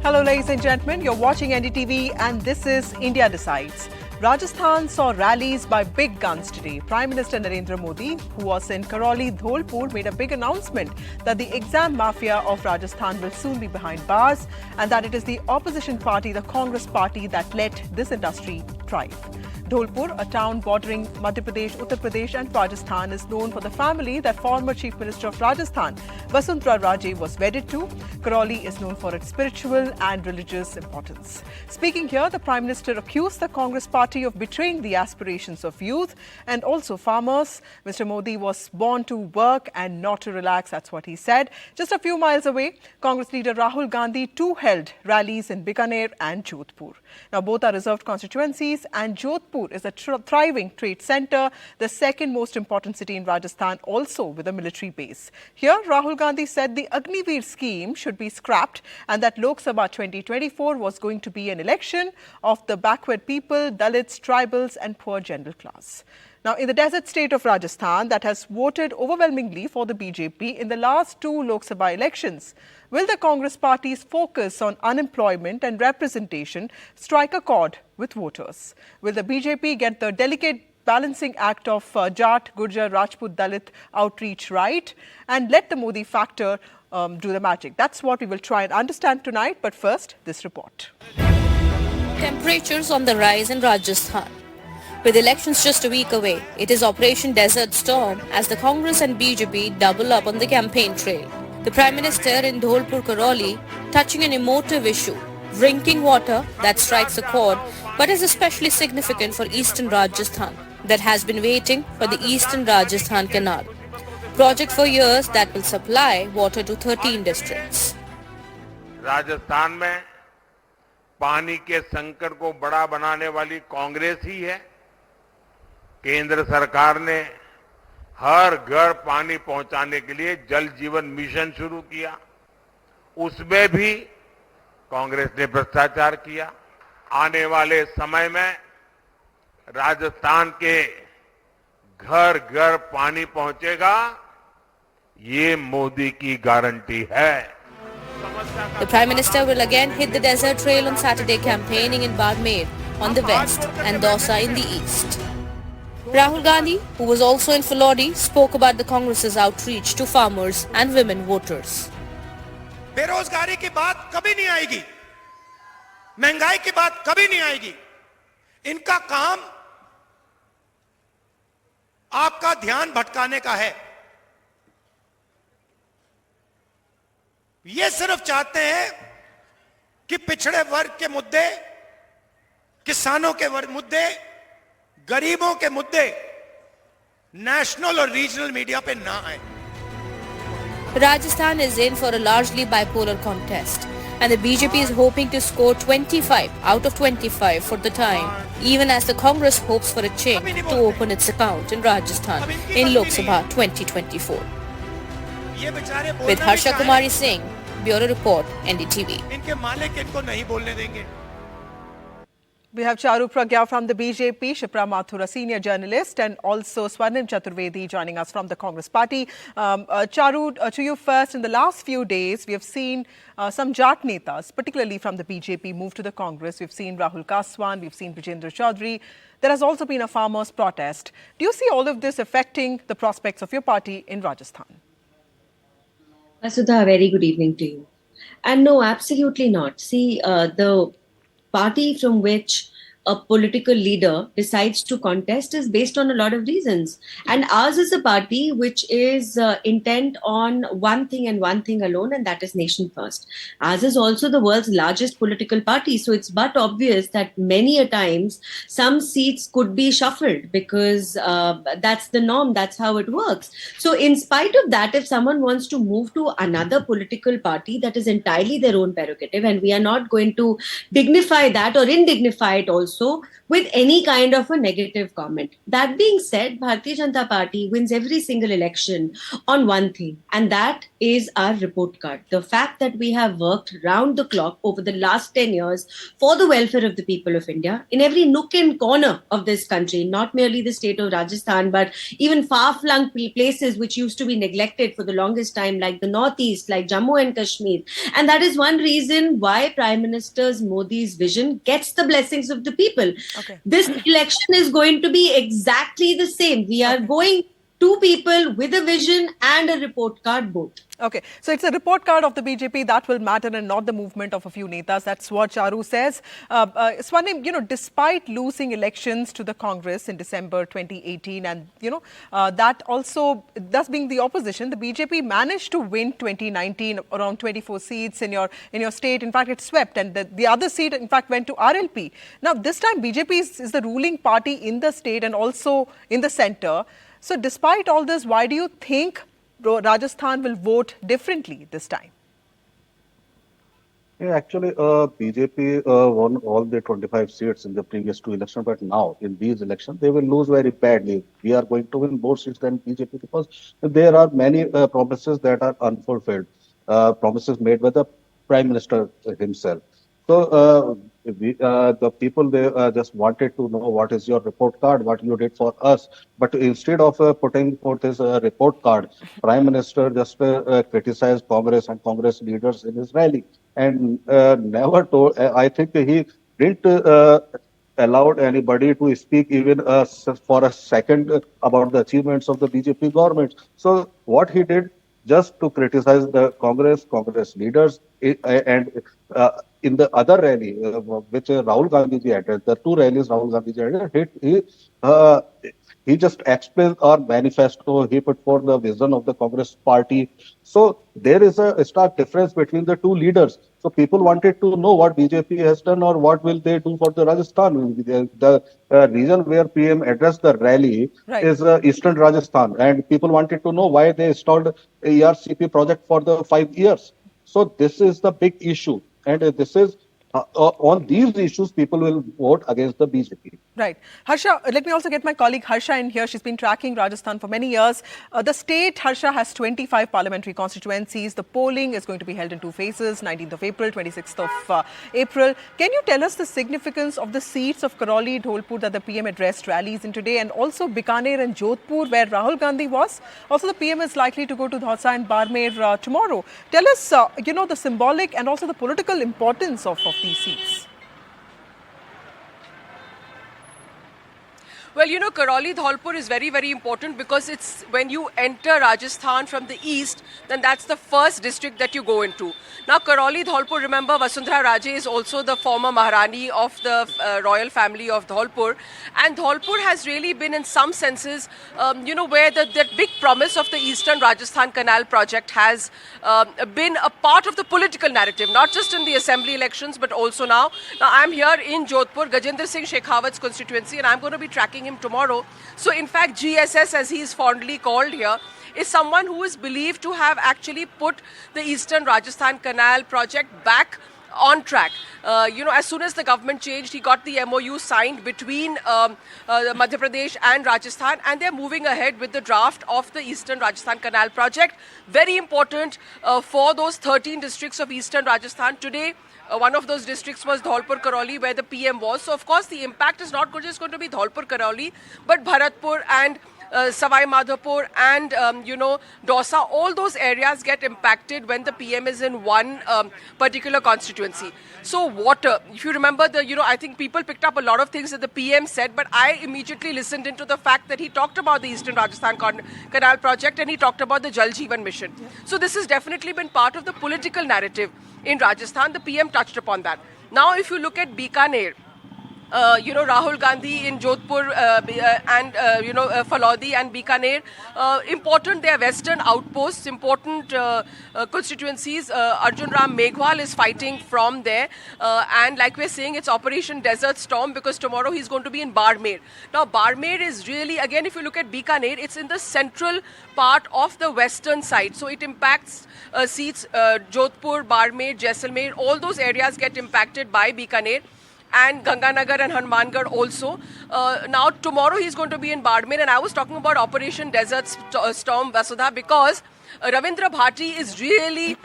Hello, ladies and gentlemen. You're watching NDTV and this is India Decides. Rajasthan saw rallies by big guns today. Prime Minister Narendra Modi, who was in Karoli, Dholpur, made a big announcement that the exam mafia of Rajasthan will soon be behind bars and that it is the opposition party, the Congress party, that let this industry thrive. Dholpur, a town bordering Madhya Pradesh, Uttar Pradesh and Rajasthan, is known for the family that former Chief Minister of Rajasthan, Vasundhara Raje, was wedded to. Karoli is known for its spiritual and religious importance. Speaking here, the Prime Minister accused the Congress party of betraying the aspirations of youth and also farmers. Mr. Modi was born to work and not to relax, that's what he said. Just a few miles away, Congress leader Rahul Gandhi too held rallies in Bikaner and Jodhpur. Now, both are reserved constituencies and Jodhpur is a thriving trade centre, the second most important city in Rajasthan, also with a military base. Here, Rahul Gandhi said the Agniveer scheme should be scrapped and that Lok Sabha 2024 was going to be an election of the backward people, Dalits, tribals and poor general class. Now, in the desert state of Rajasthan that has voted overwhelmingly for the BJP in the last two Lok Sabha elections, will the Congress party's focus on unemployment and representation strike a chord with voters? Will the BJP get the delicate balancing act of Jat, Gurjar, Rajput, Dalit outreach right and let the Modi factor do the magic? That's what we will try and understand tonight. But first, this report. Temperatures on the rise in Rajasthan. With elections just a week away, it is Operation Desert Storm as the Congress and BJP double up on the campaign trail. The Prime Minister in Dholpur Karoli touching an emotive issue, drinking water that strikes a chord but is especially significant for Eastern Rajasthan that has been waiting for the Eastern Rajasthan Canal. Project for years that will supply water to 13 districts. Rajasthan में पानी के संकट को बड़ा बनाने वाली कांग्रेस ही है। केंद्र सरकार ने हर घर पानी पहुंचाने के लिए जल जीवन मिशन शुरू किया। उसमें भी कांग्रेस ने भ्रष्टाचार किया। आने वाले समय में राजस्थान के घर घर पानी पहुंचेगा, ये मोदी की गारंटी है। The Prime Minister will again hit the desert trail on Saturday, campaigning in Barmer on the west and Dausa in the east. Rahul Gandhi, who was also in Phalodi, spoke about the Congress's outreach to farmers and women voters. बेरोजगारी की बात कभी नहीं आएगी, महंगाई की बात कभी नहीं आएगी। इनका काम आपका ध्यान भटकाने का है। ये सिर्फ चाहते हैं कि पिछड़े वर्ग के मुद्दे, किसानों के मुद्दे, गरीबों के मुद्दे नेशनल और रीजनल मीडिया पे ना आए। Rajasthan is in for a largely bipolar contest and the BJP is hoping to score 25 out of 25 for the time, even as the Congress hopes for a change to open its account in Rajasthan in Lok Sabha 2024. With Harsha Kumari Singh, Bureau Report, NDTV. इनके मालिक इनको नहीं बोलने देंगे। We have Charu Pragya from the BJP, Shipra Mathur, a senior journalist, and also Swarnim Chaturvedi joining us from the Congress party. Charu, to you first. In the last few days, we have seen some Jat netas, particularly from the BJP, move to the Congress. We've seen Rahul Kaswan, we've seen Vijendra Chaudhary. There has also been a farmers' protest. Do you see all of this affecting the prospects of your party in Rajasthan? Vasudha, a very good evening to you. And no, absolutely not. See, the party from which a political leader decides to contest is based on a lot of reasons. And ours is a party which is intent on one thing and one thing alone, and that is nation first. Ours is also the world's largest political party. So it's but obvious that many a times some seats could be shuffled because that's the norm. That's how it works. So in spite of that, if someone wants to move to another political party, that is entirely their own prerogative. And we are not going to dignify that or indignify it also. also with any kind of a negative comment. That being said, Bharatiya Janata Party wins every single election on one thing, and that is our report card. The fact that we have worked round the clock over the last 10 years for the welfare of the people of India in every nook and corner of this country, not merely the state of Rajasthan, but even far-flung places which used to be neglected for the longest time, like the Northeast, like Jammu and Kashmir. And that is one reason why Prime Minister Modi's vision gets the blessings of the people. Okay. This election is going to be exactly the same. We are going two people with a vision and a report card both. Okay, so it's a report card of the BJP that will matter and not the movement of a few netas. That's what Charu says. Swarnim, despite losing elections to the Congress in December 2018 and, that also, thus being the opposition, the BJP managed to win 2019 around 24 seats in your state. In fact, it swept and the other seat, in fact, went to RLP. Now, this time BJP is the ruling party in the state and also in the center. So despite all this, why do you think Rajasthan will vote differently this time? Yeah, actually, BJP won all the 25 seats in the previous two elections, but now in these elections, they will lose very badly. We are going to win more seats than BJP because there are many promises that are unfulfilled, promises made by the Prime Minister himself. So the people, they just wanted to know what is your report card, what you did for us. But instead of putting forth his report card, Prime Minister just criticized Congress and Congress leaders in his rally and never told. I think he didn't allowed anybody to speak even for a second about the achievements of the BJP government. So what he did, just to criticize the Congress leaders, and in the other rally, which Rahul Gandhi ji attended, the two rallies Rahul Gandhi ji attended, he just explained our manifesto. He put forth the vision of the Congress party. So there is a stark difference between the two leaders. So people wanted to know what BJP has done or what will they do for the Rajasthan. The region where PM addressed the rally is Eastern Rajasthan, and people wanted to know why they stalled ERCP project for the 5 years. So this is the big issue, and this is on these issues, people will vote against the BJP. Right. Harsha, let me also get my colleague Harsha in here. She's been tracking Rajasthan for many years. The state, Harsha, has 25 parliamentary constituencies. The polling is going to be held in two phases, 19th of April, 26th of April. Can you tell us the significance of the seats of Karoli, Dholpur that the PM addressed rallies in today, and also Bikaner and Jodhpur where Rahul Gandhi was? Also, the PM is likely to go to Dhausa and Barmer tomorrow. Tell us, the symbolic and also the political importance of these seats. Well, Karoli Dholpur is very, very important because it's when you enter Rajasthan from the east, then that's the first district that you go into. Now, Karoli Dholpur, remember, Vasundhara Raje is also the former Maharani of the royal family of Dholpur. And Dholpur has really been, in some senses, where that big promise of the Eastern Rajasthan Canal project has been a part of the political narrative, not just in the assembly elections, but also now. Now, I'm here in Jodhpur, Gajendra Singh Shekhawat's constituency, and I'm going to be tracking him tomorrow. So in fact, GSS, as he is fondly called here, is someone who is believed to have actually put the Eastern Rajasthan Canal project back on track. As soon as the government changed, he got the MOU signed between Madhya Pradesh and Rajasthan, and they're moving ahead with the draft of the Eastern Rajasthan Canal project. Very important for those 13 districts of Eastern Rajasthan. Today, one of those districts was Dholpur Karoli, where the PM was. So, of course, the impact is not just going to be Dholpur Karoli, but Bharatpur and Savai Madhopur and, Dausa, all those areas get impacted when the PM is in one particular constituency. So water, if you remember, I think people picked up a lot of things that the PM said, but I immediately listened into the fact that he talked about the Eastern Rajasthan Canal project and he talked about the Jal Jeevan mission. Yeah. So this has definitely been part of the political narrative in Rajasthan. The PM touched upon that. Now, if you look at Bikaner, Rahul Gandhi in Jodhpur and, Falodi and Bikaner. Important, they are western outposts, important constituencies. Arjun Ram Meghwal is fighting from there. And like we're saying, it's Operation Desert Storm because tomorrow he's going to be in Barmer. Now, Barmer is really, again, if you look at Bikaner, it's in the central part of the western side. So it impacts seats, Jodhpur, Barmer, Jaisalmer, all those areas get impacted by Bikaner. and Ganganagar and Hanumangarh also. Now tomorrow he's going to be in Badmer, and I was talking about Operation Desert Storm, Vasudha, because Ravindra Bhati is really,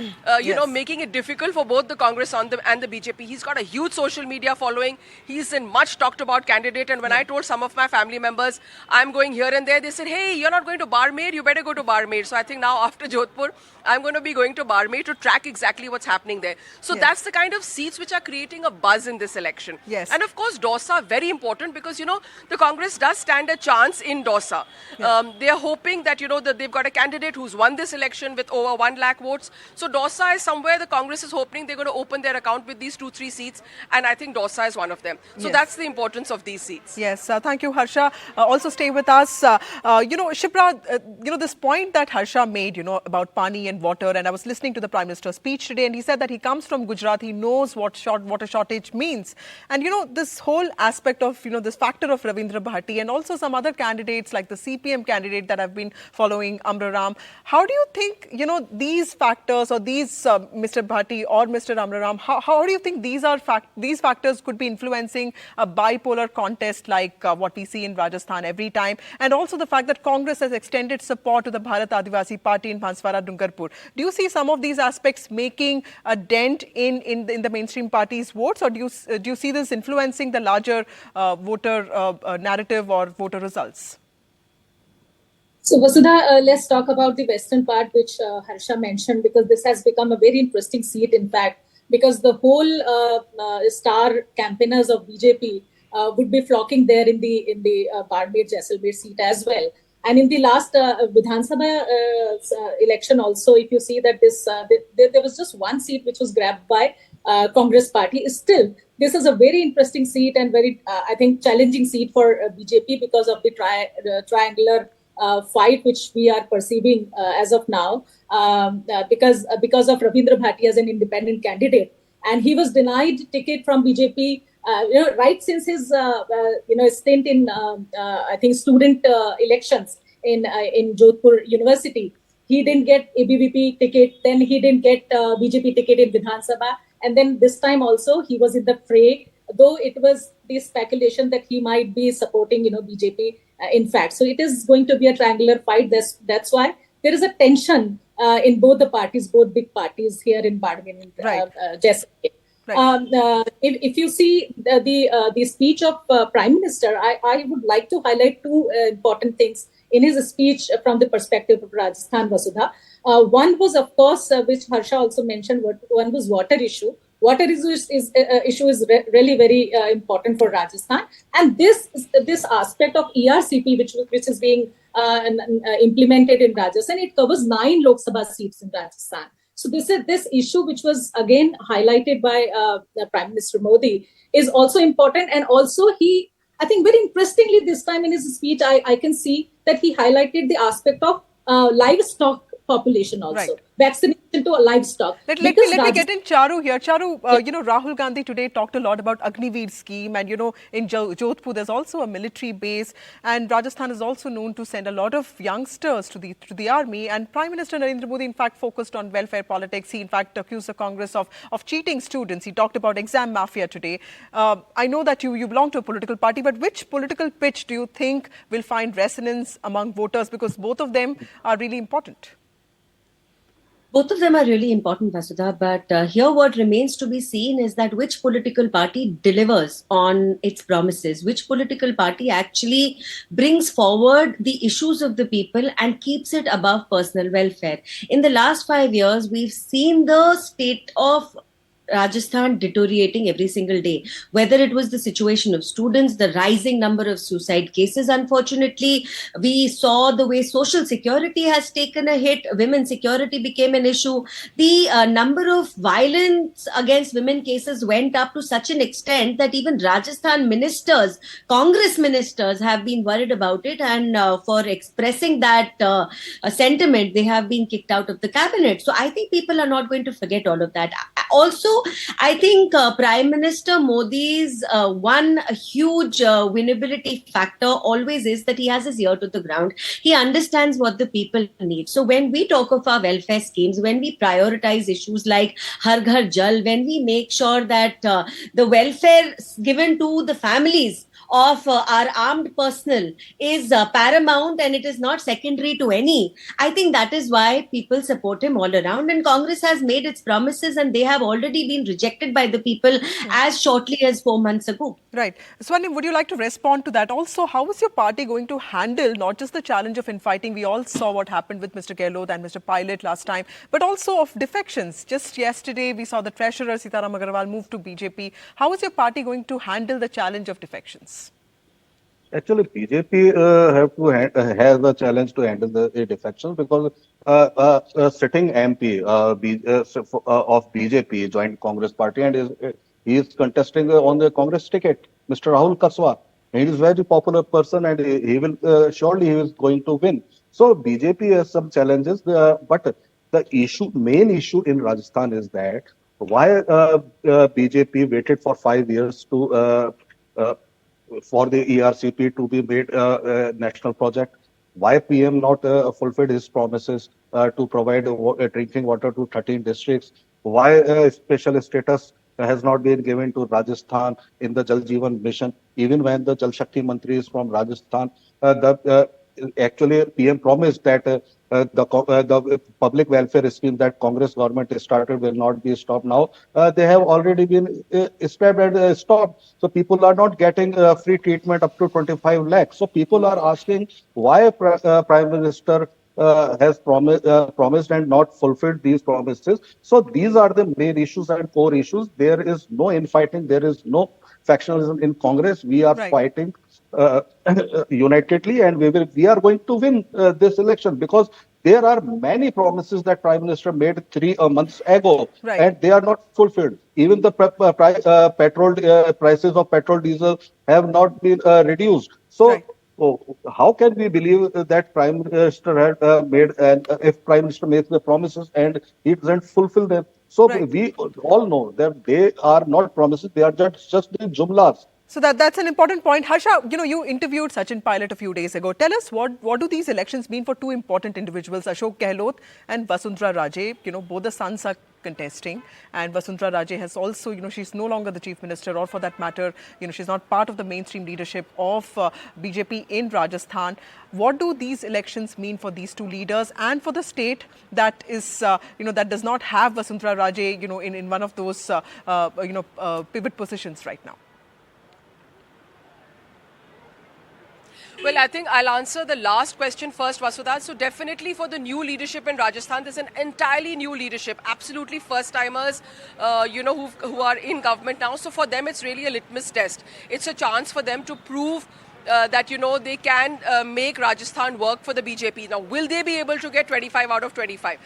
making it difficult for both the Congress and the BJP. He's got a huge social media following. He's a much talked about candidate. And when I told some of my family members I'm going here and there, they said, "Hey, you're not going to Barmer. You better go to Barmer." So I think now after Jodhpur, I'm going to be going to Barmer to track exactly what's happening there. So that's the kind of seats which are creating a buzz in this election. Yes. And of course, Dausa, very important because, the Congress does stand a chance in Dausa. They are hoping that, that they've got a candidate who's won this election with over 1 lakh votes. So Dausa is somewhere the Congress is hoping they're going to open their account with these 2-3 seats. And I think Dausa is one of them. So that's the importance of these seats. Yes, thank you, Harsha. Also stay with us. Shipra, this point that Harsha made, about Pani and water, and I was listening to the Prime Minister's speech today, and he said that he comes from Gujarat, he knows what water shortage means. And, this whole aspect of, this factor of Ravindra Bhati and also some other candidates like the CPM candidate that have been following Amraram. How do you think, these factors or these Mr. Bhati or Mr. Amraram, how do you think these factors could be influencing a bipolar contest like what we see in Rajasthan every time? And also the fact that Congress has extended support to the Bharat Adivasi Party in Banswara Dungarpur. Do you see some of these aspects making a dent in the mainstream party's votes, or do you see this influencing the larger voter narrative or voter results? So Vasudha, let's talk about the western part, which Harsha mentioned, because this has become a very interesting seat, in fact, because the whole star campaigners of BJP would be flocking there in the Barmer Jaisalmer seat as well. And in the last Vidhan Sabha election also, if you see that there was just one seat which was grabbed by Congress party. Still, this is a very interesting seat and very, I think, challenging seat for BJP because of the triangular fight which we are perceiving as of now, because of Ravindra Bhati as an independent candidate, and he was denied ticket from BJP. Right since his stint in I think student elections in Jodhpur University, he didn't get ABVP ticket. Then he didn't get BJP ticket in Vidhan Sabha, and then this time also he was in the fray. Though it was the speculation that he might be supporting BJP. In fact, so it is going to be a triangular fight. That's why there is a tension in both the parties, both big parties here in Badmin and Jaisalmer. Right. If you see the speech of Prime Minister, I would like to highlight two important things in his speech from the perspective of Rajasthan, Vasudha. One was, of course, which Harsha also mentioned. One was water issue. Water issue is really very important for Rajasthan, and this aspect of ERCP, which is being implemented in Rajasthan, it covers 9 Lok Sabha seats in Rajasthan. So this issue, which was again highlighted by Prime Minister Modi, is also important. And also I think very interestingly this time in his speech, I can see that he highlighted the aspect of livestock population also. Right. Vaccination to livestock. Let me get in Charu here. Charu, Rahul Gandhi today talked a lot about Agniveer scheme, and in Jodhpur there's also a military base, and Rajasthan is also known to send a lot of youngsters to the army. And Prime Minister Narendra Modi in fact focused on welfare politics. He in fact accused the Congress of cheating students. He talked about exam mafia today. I know that you belong to a political party, but which political pitch do you think will find resonance among voters, because both of them are really important? Both of them are really important, Vasudha, but here what remains to be seen is that which political party delivers on its promises, which political party actually brings forward the issues of the people and keeps it above personal welfare. In the last 5 years, we've seen the state of Rajasthan deteriorating every single day, whether it was the situation of students, the rising number of suicide cases. Unfortunately, we saw the way social security has taken a hit. Women's security became an issue. The number of violence against women cases went up to such an extent that even Rajasthan ministers, Congress ministers, have been worried about it, and for expressing that sentiment, they have been kicked out of the cabinet. So I think people are not going to forget all of that. Also, I think Prime Minister Modi's one huge winnability factor always is that he has his ear to the ground. He understands what the people need. So when we talk of our welfare schemes, when we prioritize issues like Har Ghar Jal, when we make sure that the welfare given to the families of our armed personnel is paramount and it is not secondary to any. I think that is why people support him all around, and Congress has made its promises and they have already been rejected by the people as shortly as 4 months ago. Right. Swarnim, would you like to respond to that? Also, how is your party going to handle not just the challenge of infighting? We all saw what happened with Mr. Gehlot and Mr. Pilot last time, but also of defections. Just yesterday, we saw the treasurer Sitaram Agarwal move to BJP. How is your party going to handle the challenge of defections? Actually, BJP has a challenge to handle the defections because sitting MP of BJP joined Congress party and he is contesting on the Congress ticket, Mr. Rahul Kaswa. He is a very popular person and he will surely he is going to win. So BJP has some challenges, but the main issue in Rajasthan is that why BJP waited for 5 years to for the ERCP to be made a national project. Why PM not fulfilled his promises to provide drinking water to 13 districts? Why special status has not been given to Rajasthan in the Jal Jeevan mission, even when the Jal Shakti Mantri is from Rajasthan? Actually, PM promised that the public welfare scheme that Congress government started will not be stopped now. They have already been scrapped and stopped. So people are not getting free treatment up to 25 lakhs. So people are asking why Prime Minister has promised and not fulfilled these promises. So these are the main issues and core issues. There is no infighting. There is no factionalism in Congress. We are fighting unitedly, and we are going to win this election because there are many promises that Prime Minister made 3 months ago, and they are not fulfilled. Even the petrol prices of petrol diesel have not been reduced. So how can we believe that Prime Minister had made, and if Prime Minister makes the promises and he doesn't fulfill them? So we all know that they are not promises; they are just the jumlas. So that's an important point. Harsha, you interviewed Sachin Pilot a few days ago. Tell us what do these elections mean for two important individuals, Ashok Gehlot and Vasundhara Raje? Both the sons are contesting, and Vasundhara Raje has also, she's no longer the chief minister, or for that matter, she's not part of the mainstream leadership of BJP in Rajasthan. What do these elections mean for these two leaders and for the state that is, that does not have Vasundhara Raje, in one of those, pivot positions right now? Well, I think I'll answer the last question first, Vasudha. So definitely for the new leadership in Rajasthan, there's an entirely new leadership, absolutely first-timers, who are in government now. So for them, it's really a litmus test. It's a chance for them to prove that, they can make Rajasthan work for the BJP. Now, will they be able to get 25 out of 25?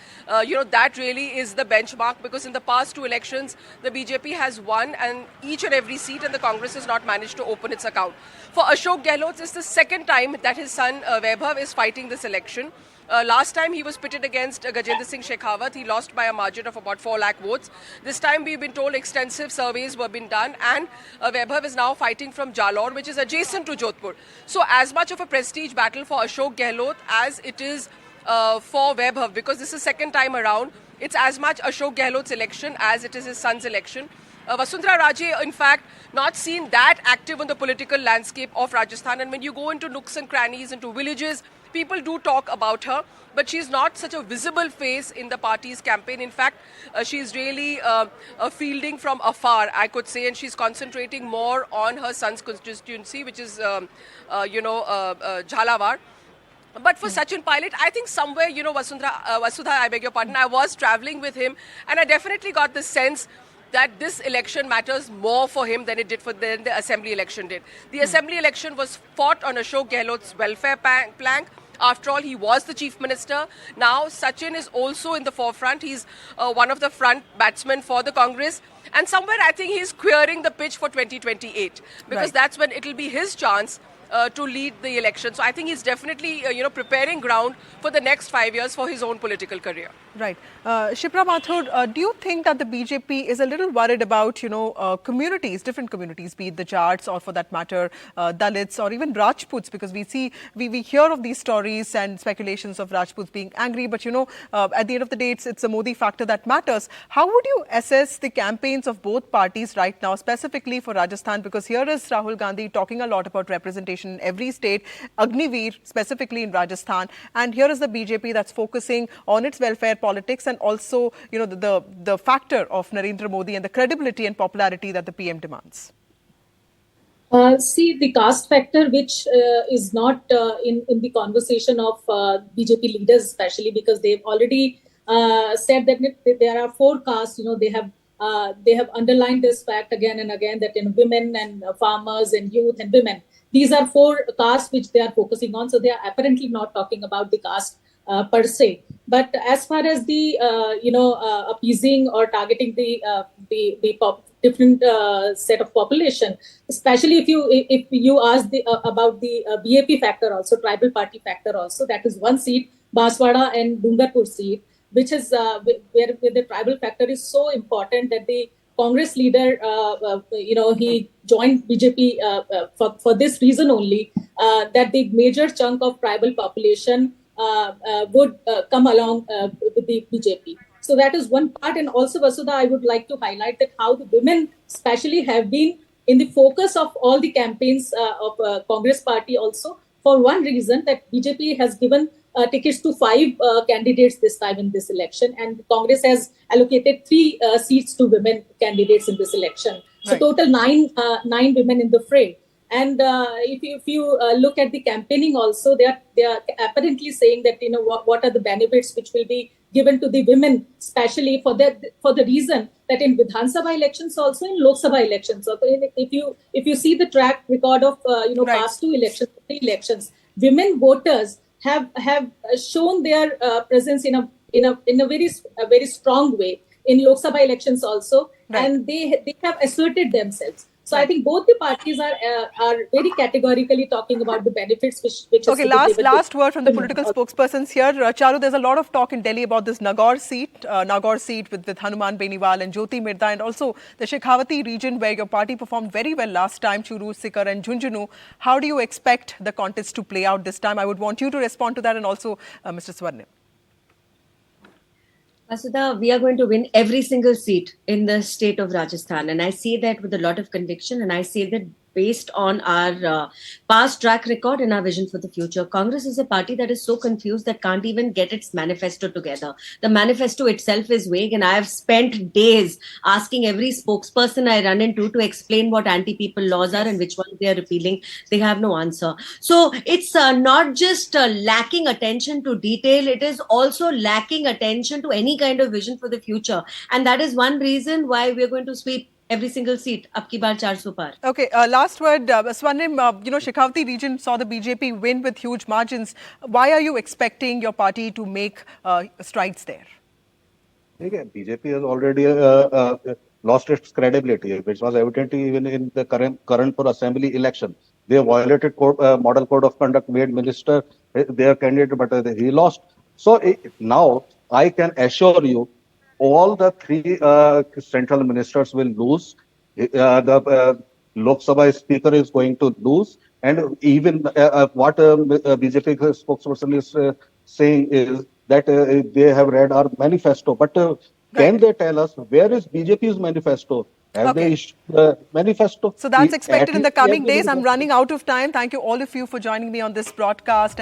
That really is the benchmark, because in the past 2 elections, the BJP has won and each and every seat, and the Congress has not managed to open its account. For Ashok Gehlot, it's the second time that his son Vaibhav is fighting this election. Last time he was pitted against Gajendra Singh Shekhawat. He lost by a margin of about 4 lakh votes. This time we've been told extensive surveys were being done, and Vaibhav is now fighting from Jalore, which is adjacent to Jodhpur. So as much of a prestige battle for Ashok Gehlot as it is for Vaibhav, because this is second time around, it's as much Ashok Gehlot's election as it is his son's election. Vasundhara Raje, in fact, not seen that active on the political landscape of Rajasthan. And when you go into nooks and crannies, into villages, people do talk about her. But she's not such a visible face in the party's campaign. In fact, she's really fielding from afar, I could say. And she's concentrating more on her son's constituency, which is, Jhalawar. But for Sachin Pilot, I think somewhere, Vasudha, I beg your pardon, I was traveling with him, and I definitely got the sense that this election matters more for him than it did than the assembly election did. The assembly election was fought on Ashok Gehlot's welfare plank. After all, he was the chief minister. Now, Sachin is also in the forefront. He's one of the front batsmen for the Congress. And somewhere, I think he's querying the pitch for 2028. Because that's when it'll be his chance to lead the election. So I think he's definitely, preparing ground for the next 5 years for his own political career. Right. Shipra Mathur, do you think that the BJP is a little worried about, communities, different communities, be it the Jats or for that matter, Dalits or even Rajputs, because we hear of these stories and speculations of Rajputs being angry, but at the end of the day, it's a Modi factor that matters. How would you assess the campaigns of both parties right now, specifically for Rajasthan? Because here is Rahul Gandhi talking a lot about representation in every state, Agniveer specifically in Rajasthan, and here is the BJP that's focusing on its welfare politics and also, the factor of Narendra Modi and the credibility and popularity that the PM demands. See, the caste factor, which is not in the conversation of BJP leaders, especially because they've already said that there are 4 castes. They have underlined this fact again and again that women and farmers and youth and women. These are 4 castes which they are focusing on. So they are apparently not talking about the caste per se. But as far as the appeasing or targeting the different set of population, especially if you ask about the BAP factor also, tribal party factor also, that is one seat, Banswara and Dungarpur seat, which is where the tribal factor is so important that the Congress leader, he joined BJP for this reason only, that the major chunk of tribal population would come along with the BJP. So that is one part. And also, Vasudha, I would like to highlight that how the women especially have been in the focus of all the campaigns of Congress party also, for one reason that BJP has given tickets to 5 candidates this time in this election, and Congress has allocated 3 seats to women candidates in this election. So Right. total 9 women in the fray. And if you look at the campaigning also, they are apparently saying that what are the benefits which will be given to the women, especially for the reason that in Vidhan Sabha elections, also in Lok Sabha elections. So if you see the track record of Right. past 2 elections, 3 elections, women voters have shown their presence in a very strong way in Lok Sabha elections also, Right. and they have asserted themselves. So I think both the parties are very categorically talking about the benefits which is Okay, to be given to last word from the women. political spokespersons here. Charu, there's a lot of talk in Delhi about this Nagaur seat with Hanuman Beniwal and Jyoti Mirda, and also the Shekhawati region where your party performed very well last time, Churu, Sikar and Jhunjhunu. How do you expect the contest to play out this time? I would want you to respond to that, and also Mr. Swarnim. Vasudha, we are going to win every single seat in the state of Rajasthan. And I say that with a lot of conviction. And I say that based on our past track record and our vision for the future. Congress is a party that is so confused that can't even get its manifesto together. The manifesto itself is vague. And I have spent days asking every spokesperson I run into to explain what anti-people laws are and which ones they are repealing. They have no answer. So it's not just lacking attention to detail. It is also lacking attention to any kind of vision for the future. And that is one reason why we are going to sweep every single seat, ab ki baar 400 par. Okay, last word, Swarnim, Shekhawati region saw the BJP win with huge margins. Why are you expecting your party to make strides there? Again, BJP has already lost its credibility, which was evident even in the current assembly election. They violated model code of conduct, made minister their candidate, but he lost. So now I can assure you, all the 3 central ministers will lose. The Lok Sabha speaker is going to lose, and even what BJP spokesperson is saying is that they have read our manifesto. But can they tell us where is BJP's manifesto? Have they issued the manifesto? So that's expected in the coming At least days. I'm running out of time. Thank you all of you for joining me on this broadcast.